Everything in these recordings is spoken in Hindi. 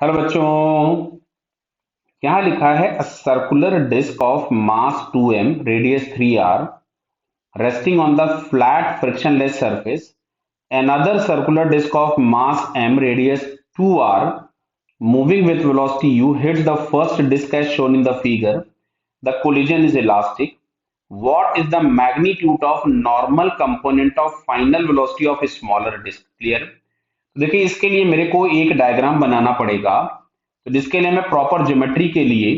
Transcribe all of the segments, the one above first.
हेलो बच्चों। यहाँ लिखा है a circular disc of mass 2m radius 3r resting on the flat frictionless surface. Another circular disk of mass m radius 2r moving with velocity u hits the first disk as shown in the figure. The collision is elastic. What is the magnitude of normal component of final velocity of a smaller disk? Clear? देखिए इसके लिए मेरे को एक डायग्राम बनाना पड़ेगा, तो जिसके लिए मैं प्रॉपर ज्योमेट्री के लिए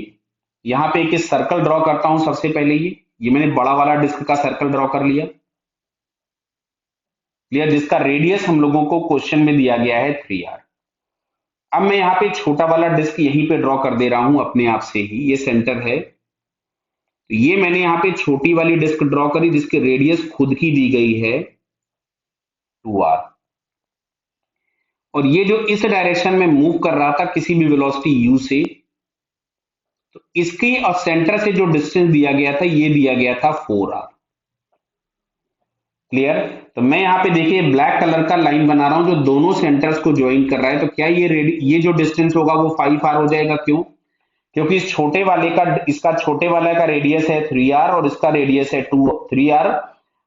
यहाँ पे एक सर्कल ड्रॉ करता हूं। सबसे पहले ये मैंने बड़ा वाला डिस्क का सर्कल ड्रॉ कर लिया। क्लियर? जिसका रेडियस हम लोगों को क्वेश्चन में दिया गया है 3r। अब मैं यहाँ पे छोटा वाला डिस्क यहीं पे ड्रॉ कर दे रहा हूं अपने आप से ही। ये सेंटर है, तो ये मैंने यहाँ पे छोटी वाली डिस्क ड्रॉ करी जिसकी रेडियस खुद की दी गई है 2r। और ये जो इस डायरेक्शन में मूव कर रहा था किसी भी वेलोसिटी u से, तो इसकी और सेंटर से जो डिस्टेंस दिया गया था ये दिया गया था 4r। क्लियर? तो मैं यहाँ पे देखिए ब्लैक कलर का लाइन बना रहा हूं जो दोनों सेंटर्स को ज्वाइन कर रहा है। तो क्या ये जो डिस्टेंस होगा वो 5r हो जाएगा? क्यों? क्योंकि इस छोटे वाले का इसका छोटे वाले का रेडियस है 3r और इसका रेडियस है 3r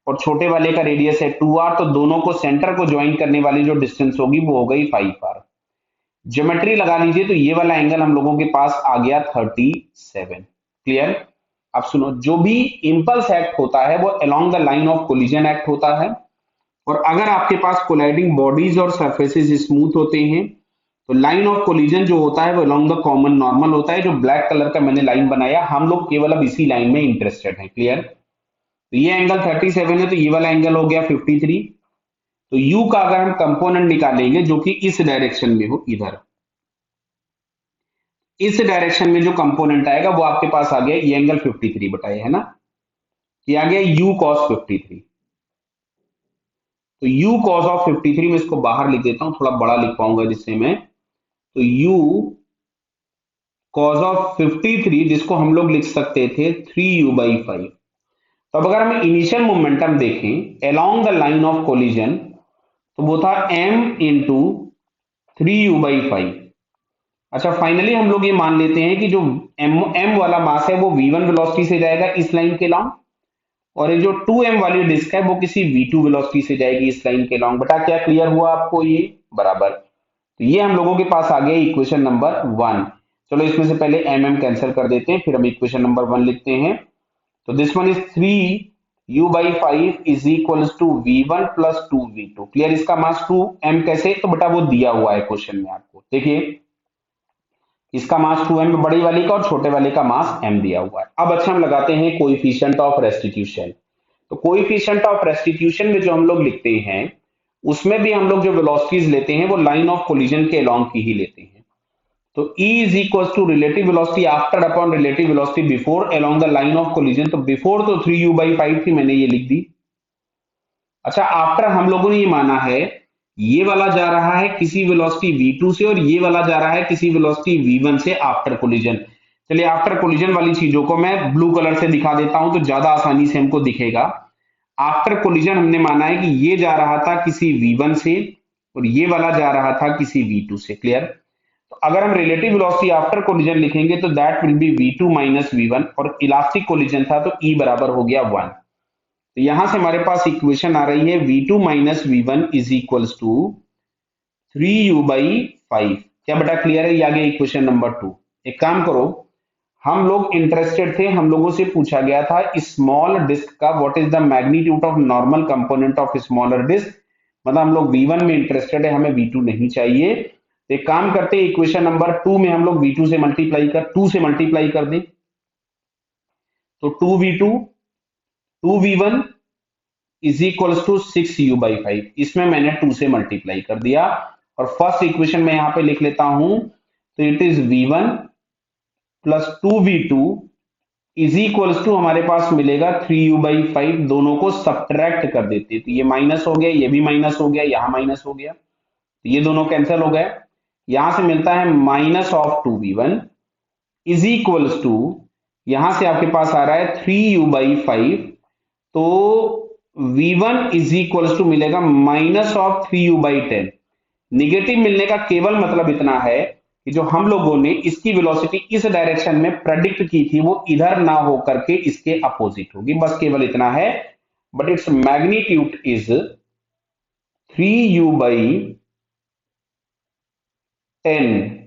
और छोटे वाले का रेडियस है 2r। तो दोनों को सेंटर को ज्वाइन करने वाली जो डिस्टेंस होगी वो हो गई 5r। ज्योमेट्री लगा लीजिए तो ये वाला एंगल हम लोगों के पास आ गया 37। क्लियर? अब सुनो, जो भी इंपल्स एक्ट होता है वो along the line of collision act होता है। और अगर आपके पास कोलाइडिंग बॉडीज और सरफेसेस स्मूथ होते हैं तो लाइन ऑफ कोलिजन जो होता है वो अलोंग द कॉमन नॉर्मल होता है। जो ब्लैक कलर का मैंने लाइन बनाया, हम लोग केवल अब इसी लाइन में इंटरेस्टेड हैं। क्लियर? तो ये एंगल 37 है, तो ये वाला एंगल हो गया 53। तो u का अगर हम कंपोनेंट निकालेंगे जो कि इस डायरेक्शन में हो, इस डायरेक्शन में जो कंपोनेंट आएगा वो आपके पास आ गया ये एंगल 53 बताया है ना, ये आ गया u cos 53। तो u cos ऑफ 53 में इसको बाहर लिख देता हूं, थोड़ा बड़ा लिख पाऊंगा जिससे मैं। तो u cos ऑफ 53 जिसको हम लोग लिख सकते थे 3u/5। तो अब अगर हम इनिशियल मोमेंटम देखें along the line of collision तो वो था m इंटू 3u/5। अच्छा, फाइनली हम लोग ये मान लेते हैं कि जो m वाला मास है वो v1 वेलोसिटी से जाएगा इस लाइन के लॉन्ग, और ये जो 2m वाली डिस्क है वो किसी v2 वेलोसिटी से जाएगी इस लाइन के लॉन्ग। बेटा क्या क्लियर हुआ आपको? ये बराबर। तो ये हम लोगों के पास आ गया इक्वेशन नंबर 1। चलो इसमें से पहले कैंसिल कर देते हैं, फिर हम इक्वेशन नंबर 1 लिखते हैं। तो this one is 3u/5 is equals to v1 plus 2v2। Clear? इसका मास 2m कैसे? तो बेटा वो दिया हुआ है क्वेश्चन में आपको। देखिए इसका मास 2m बड़ी वाली का और छोटे वाले का मास m दिया हुआ है। अब अच्छा हम लगाते हैं कोएफिशिएंट ऑफ रेस्टिट्यूशन। तो कोएफिशिएंट ऑफ रेस्टिट्यूशन में जो हम लोग लिखते हैं उसमें भी हम लोग जो वेलोसिटीज लेते हैं वो लाइन ऑफ कोलिजन के अलोंग की ही लेते हैं। तो E is equal to relative velocity after upon relative velocity before along the line of collision. तो बिफोर तो 3u/5 थी, मैंने ये लिख दी। अच्छा, आफ्टर हम लोगों ने ये माना है ये वाला जा रहा है किसी वेलोसिटी v2 से और ये वाला जा रहा है किसी वेलोसिटी v1 से आफ्टर कोलिजन। चलिए आफ्टर कोलिजन वाली चीजों को मैं ब्लू कलर से दिखा देता हूं तो ज्यादा आसानी से हमको दिखेगा। आफ्टर कोलिजन हमने माना है कि ये जा रहा था किसी v1 से और ये वाला जा रहा था किसी v2 से। क्लियर? तो अगर हम रिलेटिव वेलोसिटी आफ्टर कोलिजन लिखेंगे तो that will be v2 minus v1, और इलास्टिक कोलिजन था तो E बराबर हो गया 1। तो यहां से हमारे पास इक्वेशन आ रही है v2 minus v1 is equals to 3u/5। क्या बेटा क्लियर है? ये आ गया इक्वेशन नंबर 2। एक काम करो, हम लोग इंटरेस्टेड थे, हम लोगों से पूछा गया था स्मॉल डिस्क का what is the magnitude of normal component of smaller disc. मतलब हम लोग v1 में इंटरेस्टेड है, हमें v2 नहीं चाहिए। तो एक काम करते हैं इक्वेशन नंबर 2 में हम लोग v2 से मल्टीप्लाई कर दें। तो 2v1 is equals to 6u/5। इसमें मैंने 2 से मल्टीप्लाई कर दिया और फर्स्ट इक्वेशन में यहां पे लिख लेता हूं। तो it is v1 plus 2v2 is equals to हमारे पास मिलेगा 3u/5। दोनों को सब्ट्रैक्ट कर देते, तो ये माइनस हो गया, ये भी माइनस हो गया, यहां माइनस हो गया, तो ये दोनों कैंसिल हो गए। यहां से मिलता है minus of 2v1 is equals to, यहां से आपके पास आ रहा है 3u/5। तो v1 इज इक्वल्स टू मिलेगा माइनस ऑफ 3u/10। निगेटिव मिलने का केवल मतलब इतना है कि जो हम लोगों ने इसकी वेलोसिटी इस डायरेक्शन में प्रेडिक्ट की थी वो इधर ना हो करके इसके अपोजिट होगी, बस केवल इतना है। But its magnitude is 3u/10।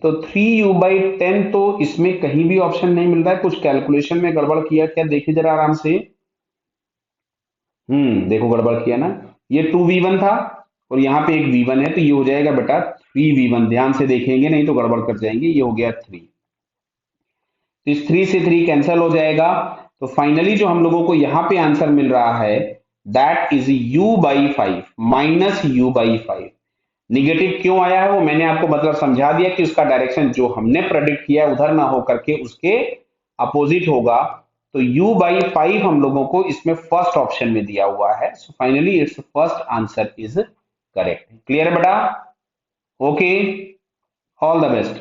तो 3u/10 तो इसमें कहीं भी ऑप्शन नहीं मिल रहा है, कुछ कैलकुलेशन में गड़बड़ किया क्या, देखिए जरा आराम से। देखो गड़बड़ किया ना, ये 2v1 था और यहाँ पे एक v1 है, तो ये हो जाएगा बेटा 3v1। ध्यान से देखेंगे नहीं तो गड़बड़ कर जाएंगे। ये हो गया 3, तो इस 3 से 3 कैंसिल हो जाएगा। तो फाइनली जो हम लोगों को यहाँ पे आंसर मिल रहा है that is u/5, -u/5। Negative क्यों आया है वो मैंने आपको मतलब समझा दिया कि उसका डायरेक्शन जो हमने प्रेडिक्ट किया उधर ना हो करके उसके अपोजिट होगा। तो u/5 हम लोगों को इसमें फर्स्ट ऑप्शन में दिया हुआ है। So finally it's first answer is correct. Clear है बेटा? Okay, all the best.